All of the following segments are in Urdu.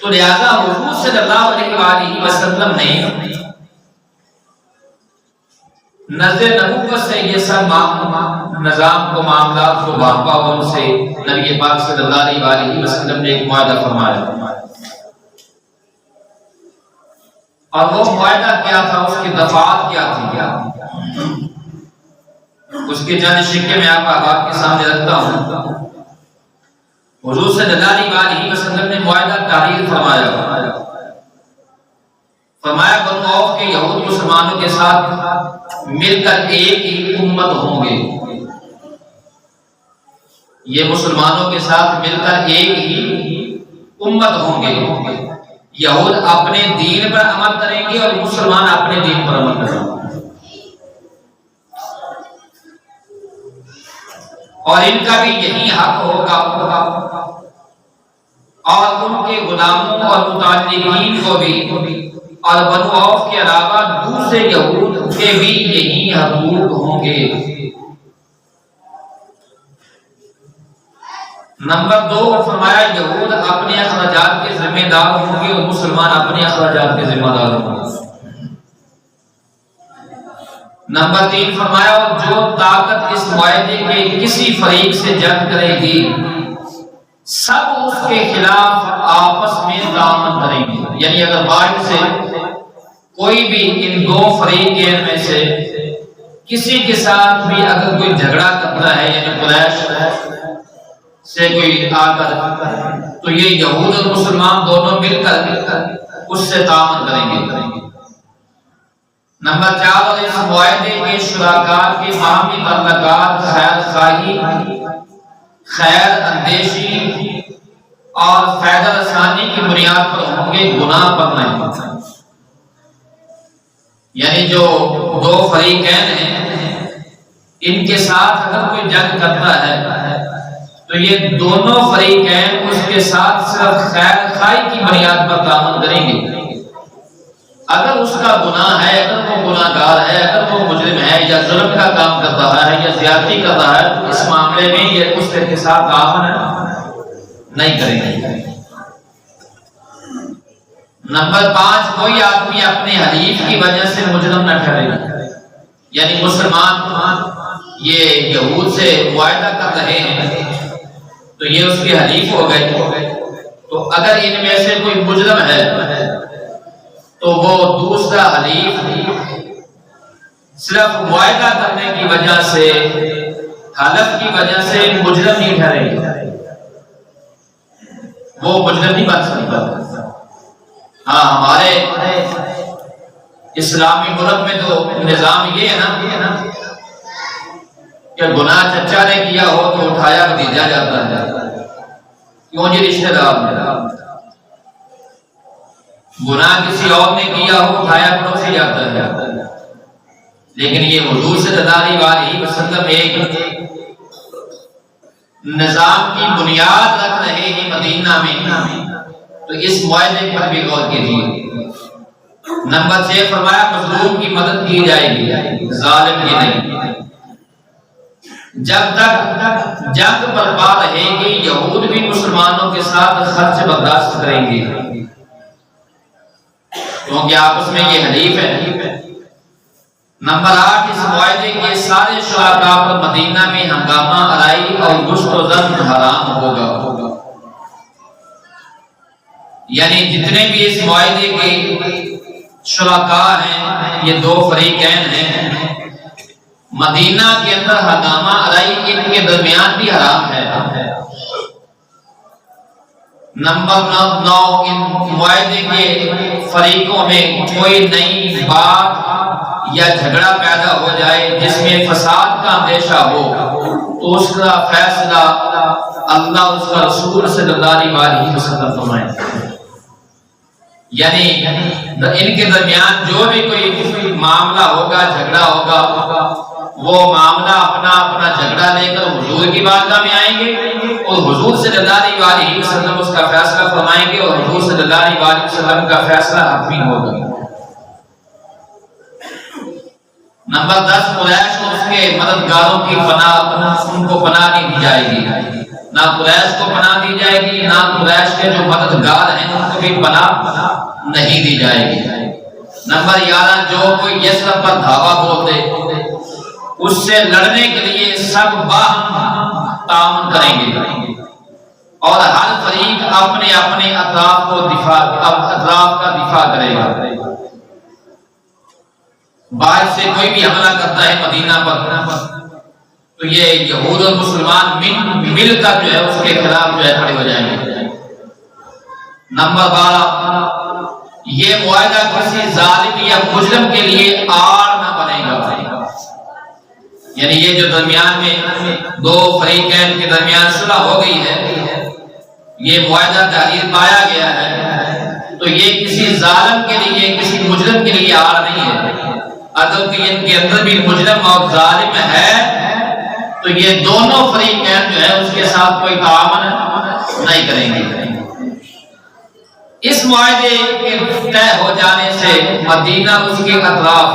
تو لہذا حضور صلی اللہ علیہ وآلہ وسلم نے نظر نبوت سے یہ سب نظام کو معاملات کو واقع ان سے نبی پاک صلی اللہ علیہ وآلہ وسلم نے ایک معاہدہ فرمایا، اور وہ معاہدہ کیا تھا، اس کی دفعات کیا تھی، اس کے چند شکے میں آپ کے سامنے رکھتا ہوں۔ حضور صلی اللہ علیہ وسلم نے معاہدہ تحریر فرمایا بنو عوف کے یہود مسلمانوں کے ساتھ مل کر ایک ہی امت ہوں گے، یہ مسلمانوں کے ساتھ مل کر ایک ہی امت ہوں گے، یہود اپنے دین پر عمل کریں گے اور مسلمان اپنے دین پر عمل کریں گے، اور ان کا بھی یہی حق ہوگا، اور ان کے غلاموں اور متعلقین کو بھی، اور بنو عوف کے علاوہ دوسرے یہود کے بھی یہی حقوق ہوں گے۔ نمبر 2 فرمایا یہود اپنے اخراجات کے ذمہ دار ہوں گے اور مسلمان اپنے اخراجات کے ذمہ دار ہوں گے۔ نمبر 3 فرمایا جو طاقت اس معاہدے کے کسی فریق سے جنگ کرے گی سب اس کے خلاف آپس میں تعاون کریں گے، یعنی اگر باہر سے کوئی بھی ان دو فریقین میں سے کسی کے ساتھ بھی اگر کوئی جھگڑا کرتا ہے، یعنی قریش سے کوئی آ کر، تو یہ یہود اور مسلمان دونوں مل کر اس سے تعاون کریں گے۔ نمبر 4 اور اس معاہدے کے شرکاء کے باہمی تعلقات خیر خواہی، خیر اندیشی اور فائدہ رسانی کی بنیاد پر ہوں گے، گناہ پر نہیں۔ یعنی جو دو فریقین ہیں ان کے ساتھ اگر کوئی جنگ کرتا ہے تو یہ دونوں فریقین اس کے ساتھ صرف خیر خواہی کی بنیاد پر تعاون کریں گے۔ اگر اس کا گناہ ہے، اگر وہ گناہ گار ہے، اگر وہ مجرم ہے یا ظلم کا کام کر رہا ہے یا زیادتی کر رہا ہے تو اس معاملے میں یہ اس کے ساتھ تعاون نہیں کریں گے۔ نمبر 5 کوئی آدمی اپنے حلیف کی وجہ سے مجرم نہ ٹھہرے، یعنی مسلمان یہ یہود سے معاہدہ کر رہے ہیں تو یہ اس کے حلیف ہو گئے، تو اگر ان میں سے کوئی مجرم ہے تو وہ دوسرا حلیف صرف معاہدہ کرنے کی وجہ سے، حلف کی وجہ سے مجرم نہیں ٹھہرے، وہ مجرم نہیں بن سکتا۔ ہاں ہمارے اسلامی ملک میں تو نظام یہ ہے نا کہ گناہ چچا نے کیا ہو تو اٹھایا بھتیجا جاتا ہے، کیوں جی رشتہ دار نے، گناہ کسی اور نے کیا ہو اٹھایا پڑوسی جاتا ہے، لیکن یہ حضور صلی اللہ علیہ وسلم ایک نظام کی بنیاد رکھ رہے ہیں مدینہ میں، تو اس معاہدے پر بھی غور کیجیے۔ نمبر 6 فرمایا مظلوم کی مدد کی جائے گی، ظالم کی نہیں۔ جب تک جنگ برپا رہے گی یہود بھی مسلمانوں کے ساتھ خرچ برداشت کریں گے، کیونکہ آپس میں یہ حلیف ہے۔ نمبر 8 اس معاہدے کے سارے شرکاء پر مدینہ میں ہنگامہ آرائی اور گشت و ضرب حرام ہوگا، یعنی جتنے بھی اس معاہدے کے شرکاء ہیں، یہ دو فریقین ہیں، مدینہ کے اندر ہنگامہ آرائی ان کے درمیان بھی حرام ہے۔ نمبر 9 ان معاہدے کے فریقوں میں کوئی نئی بات یا جھگڑا پیدا ہو جائے جس میں فساد کا اندیشہ ہو تو اس کا فیصلہ اللہ اس کا رسول صلی اللہ علیہ وسلم فرمائیں، یعنی ان کے درمیان جو بھی کوئی معاملہ ہوگا، جھگڑا ہوگا، وہ معاملہ اپنا جھگڑا لے کر حضور کی بارگاہ میں آئیں گے اور حضور صلی اللہ علیہ وسلم اس کا فیصلہ فرمائیں گے، اور حضور صلی اللہ علیہ وسلم کا فیصلہ حتمی ہوگا۔ نمبر 10 قریش اور اس کے مددگاروں کی پناہ، ان کو پناہ نہیں دی جائے گی، نہ قریش کو پناہ دی جائے گی، نہ قریش کے جو مددگار ہیں ان کو بھی پناہ نہیں دی جائے گی۔ نمبر 11، جو کوئی یسرب پر دھاوا بول دے اس سے لڑنے کے لیے سب باہم تعاون کریں گے اور ہر فریق اپنے اپنے اطراف کا دفاع کرے گا۔ باہر سے کوئی بھی حملہ کرتا ہے مدینہ پر تو یہ یہود اور مسلمان مل کر جو ہے اس کے خلاف جو ہے کھڑے ہو جائیں گے۔ نمبر 12، یہ معاہدہ کسی ظالم یا مجرم کے لیے آڑ نہ بنے گا، یعنی یہ جو درمیان میں دو فریقین کے درمیان صلح ہو گئی ہے، یہ معاہدہ تحریر پایا گیا ہے، تو یہ کسی ظالم کے لیے کسی مجرم کے لیے آڑ نہیں ہے۔ اگر ان کے اندر بھی مجرم اور ظالم ہے تو یہ دونوں فریقین جو ہے اس کے ساتھ کوئی تعاون نہیں کریں گے۔ اس معاہدے کے طے ہو جانے سے مدینہ اس کے اطراف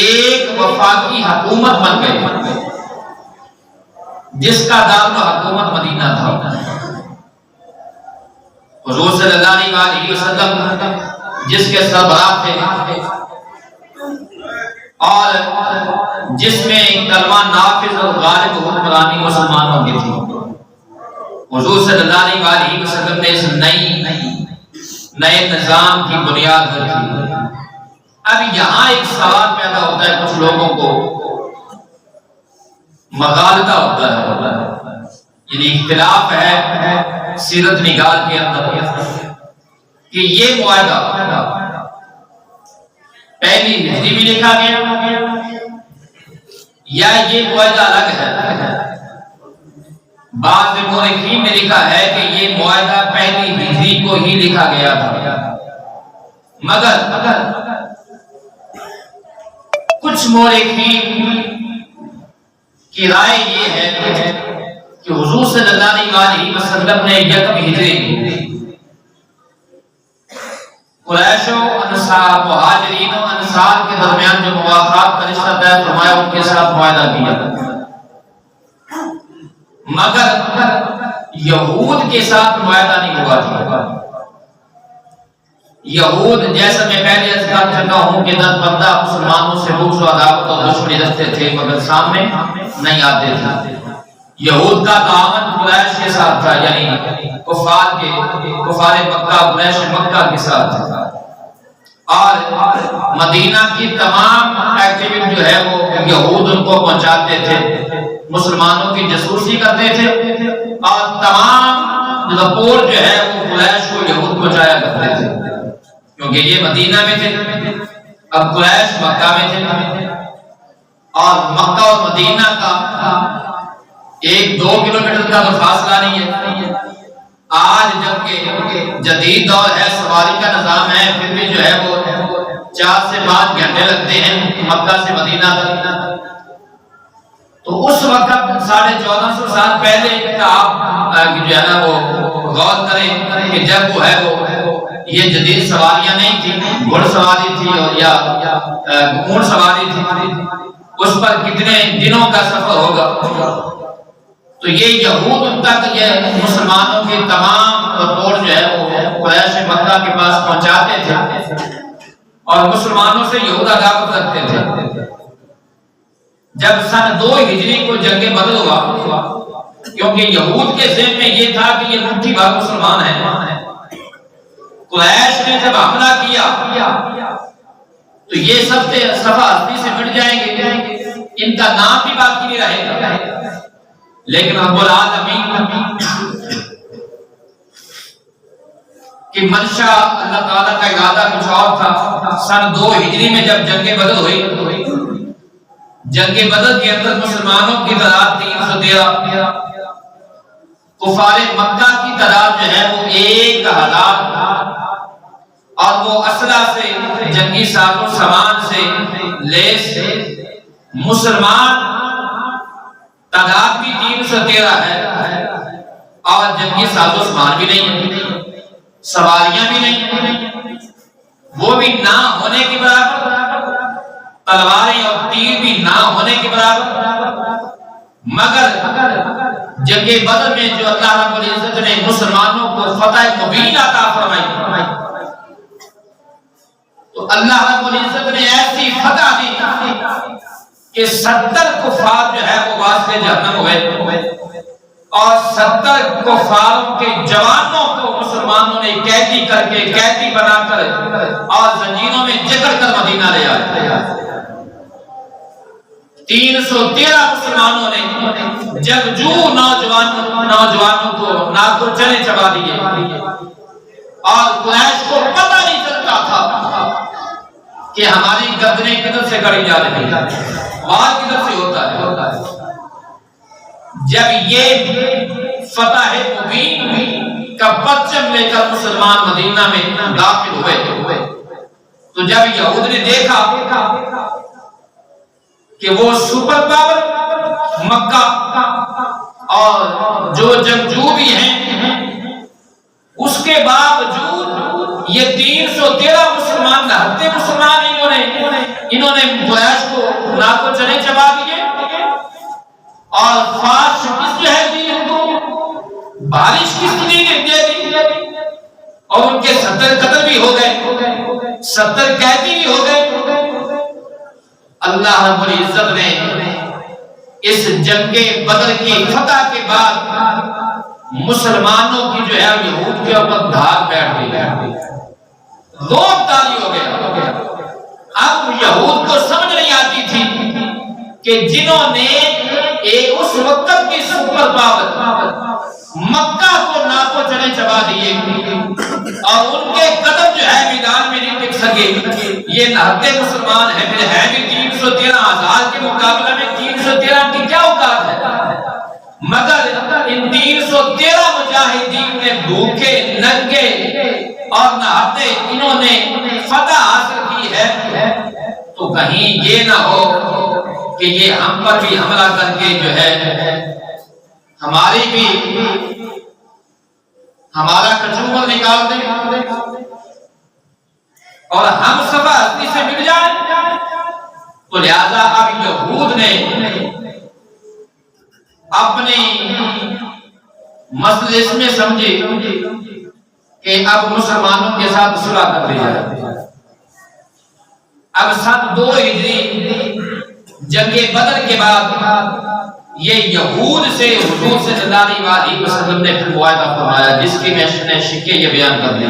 ایک وفاقی حکومت بن گئی جس کا دارالحکومت مدینہ تھا۔ حضور صلی اللہ علیہ وسلم جس کے سربراہ تھے اور جس میں کلمہ نافذ اور غالب حکمرانی مسلمانوں کی تھی، حضور صلی اللہ علیہ وسلم نے اس نئے نظام کی بنیاد رکھی۔ اب یہاں ایک سوال پیدا ہوتا ہے، کچھ لوگوں کو مغالطہ ہوتا ہے، یعنی اختلاف ہے سیرت نگار کے اندر کہ یہ معاہدہ پہلی ہجری میں لکھا گیا یا یہ معاہدہ الگ ہے۔ بعض مورخین نے لکھا ہے کہ یہ معاہدہ پہلی ہجری کو ہی لکھا گیا تھا، مگر کچھ مورخین کی رائے یہ ہے کہ حضور صلی اللہ علیہ وسلم نے یکم ہجری قریش و انصار، مہاجرین و انصار کے درمیان جو مواخات کا رشتہ طے فرمایا ان کے ساتھ معاہدہ کیا، مگر یہود کے ساتھ معاہدہ نہیں ہوا تھا۔ یہود جیسا میں پہلے عرض کر چکا ہوں کہ دس بندہ مسلمانوں سے بغض و عداوت اور دشمنی رکھتے تھے مگر سامنے نہیں آتے تھے۔ یہود کا تعاون قریش کے ساتھ تھا، یعنی کفار مکہ، قریش مکہ کے ساتھ تھا، اور مدینہ کی تمام ایکٹیویٹی جو ہے وہ یہود ان کو پہنچاتے تھے، مسلمانوں کی جاسوسی کرتے تھے اور تمام رپورٹ جو ہے وہ قریش کو یہود پہنچایا کرتے تھے، کیونکہ یہ مدینہ میں تھے، اب قریش مکہ میں تھے، اور مکہ اور مدینہ کا 1-2 کلومیٹر کا تو فاصلہ نہیں ہے۔ آج جبکہ جدید دور ہے، سواری کا نظام ہے، پھر بھی جو ہے وہ 4 سے 5 گھنٹے لگتے ہیں مکہ سے مدینہ تک۔ تو اس وقت 1450 سال پہلے کا آپ جو ہے نا وہ غور کریں کہ جب وہ ہے وہ یہ جدید سواریاں نہیں تھی، گھوڑ سواری تھی اور یا اونٹ سواری تھی، اس پر کتنے دنوں کا سفر ہوگا۔ تو یہ یہود تک یہ مسلمانوں کی تمام رپورٹ جو ہے وہ قریش مکہ کے پاس پہنچاتے تھے اور مسلمانوں سے یہود عداوت رکھتے تھے۔ جب سن 2 ہجری کو جنگ بدر ہوا، کیونکہ یہود کے ذہن میں یہ تھا کہ یہ مٹھی بھر مسلمان ہیں، قریش نے جب حملہ کیا تو یہ سب سے صفحہ ہستی سے مٹ جائیں گے، ان کا نام بھی باقی نہیں رہے گا۔ لیکن رب العالمین کی منشا، اللہ تعالیٰ کا ارادہ کچھ اور تھا۔ سن 2 ہجری میں جب جنگ بدر ہوئی، جنگ بدر کے اندر مسلمانوں کی تعداد 313، کفار مکہ کی تعداد جو ہے وہ 1000، اور وہ اسلحہ سے، جنگی ساز و سامان سے لیس مسلمان تعداد بھی 313 ہے، اور جنگی ساز و سامان بھی نہیں، سواریاں بھی نہیں، وہ بھی نہ ہونے کے برابر، تلواریں اور تیر بھی نہ ہونے کے برابر، مگر جنگ بدر میں جو اللہ رب العزت نے مسلمانوں کو فتح مبین عطا فرمائی، تو اللہ رب العزت نے ایسی فتح دی کہ 70 کفار جو ہے وہ واسطے جہنم ہوئے، اور 70 کفاروں کے جوانوں کو مسلمانوں نے قیدی کر کے، قیدی بنا کر اور زنجیروں میں جکڑ کر مدینہ لے آئے۔ 313 مسلمانوں نے جنگجو نوجوانوں کو ناک و چنے چبا دیے، اور قریش کو پتہ نہیں چلتا تھا کہ ہماری گردنیں کدھر سے کڑی جا رہی ہیں، وار کدھر سے ہوتا ہے۔ جب یہ فتح مبین کا پرچم لے کر مسلمان مدینہ میں داخل ہوئے، تو جب یہود نے دیکھا کہ وہ سپر پاور مکہ اور جو جنگجو بھی ہیں، اس کے باوجود یہ 313 مسلمان نہتے مسلمان انہوں نے قریش کو ناک و چنے چبا دیے، اور فاش کس جو ہے دی ان کو بارش کس دی دے دی، اور ان کے 70 قتل بھی ہو گئے، 70 قیدی بھی ہو گئے۔ اللہ رب العزت نے اس جنگ بدر کی فتح کے بعد مسلمانوں کی جو ہے یہود کے اوپر دھار بیٹھ گئی، روب تاری ہو گیا۔ اب یہود کو سمجھ نہیں آتی تھی کہ جنہوں نے اس وقت کی سپر پاور مکہ کو ناک و چنے چبا دیے، اور ان کے قدم جو ہے میدان میں نہیں ٹک سکے، یہ نہتے مسلمان ہیں، پھر ہے بھی 313,000 کے مقابلے میں 313 کی کیا اوقات ہے، مگر ان 313 مجاہدین نے بھوکے ننگے اور نہتے انہوں نے فتح حاصل کی ہے، تو کہیں یہ نہ ہو کہ یہ ہم پر بھی حملہ کر کے جو ہے ہماری بھی ہمارا کچومر نکال دیں اور ہم صفحہ ہستی سے مل جائیں۔ تو لہذا اب یہود نے اپنی مجلس میں سمجھے کہ اب مسلمانوں کے ساتھ صلح کر لی جائے۔ اب سن 2 ہجری جنگ بدر کے بعد یہ یہود سے حضور صلی اللہ علیہ وسلم نے پھر معاہدہ فرمایا، جس کی میں نے شکے یہ بیان کر دی۔